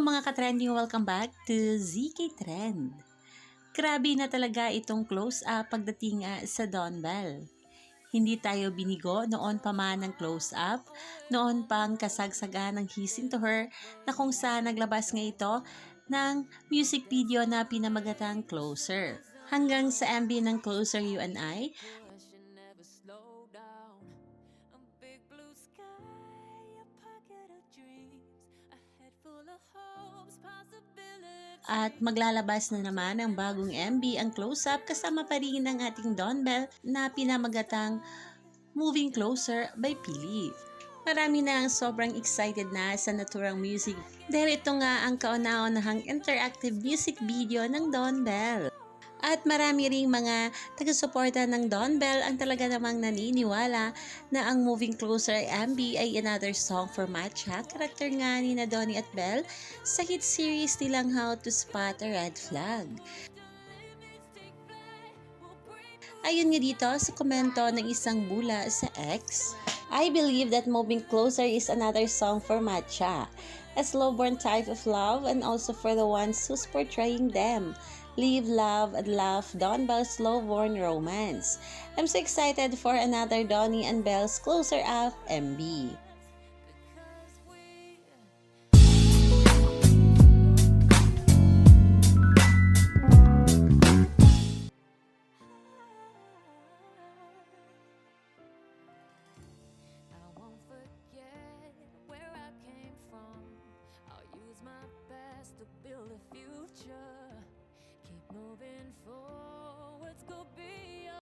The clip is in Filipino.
mga ka-trending, welcome back to ZK Trend. Grabe na talaga itong close-up pagdating sa Dawn Bell. Hindi tayo binigo noon pa man ng close-up, noon pang kasagsagan ng Hissing to Her na kung saan naglabas nga ito ng music video na pinamagatang Closer. Hanggang sa MV ng Closer You and I, at maglalabas na naman ang bagong MV ang Close-Up kasama pa rin ang ating Dawn Bell na pinamagatang Moving Closer by Philip. Marami na ang sobrang excited na sa naturang music dahil ito nga ang kauna-unahang interactive music video ng Dawn Bell. At marami ring mga taga-suporta ng Dawn Bell ang talaga namang naniniwala na ang Moving Closer MV ay another song for Matcha, karakter nga ni na Donnie at Bell sa hit series nilang How to Spot a Red Flag. Ayon nga dito sa komento ng isang bula sa X, I believe that Moving Closer is another song for Matcha, a slow-burn type of love and also for the ones who's portraying them. Live, love, and laugh Dawn Bell's slow-burn romance. I'm so excited for another Donnie and Bell's Closer Up MV.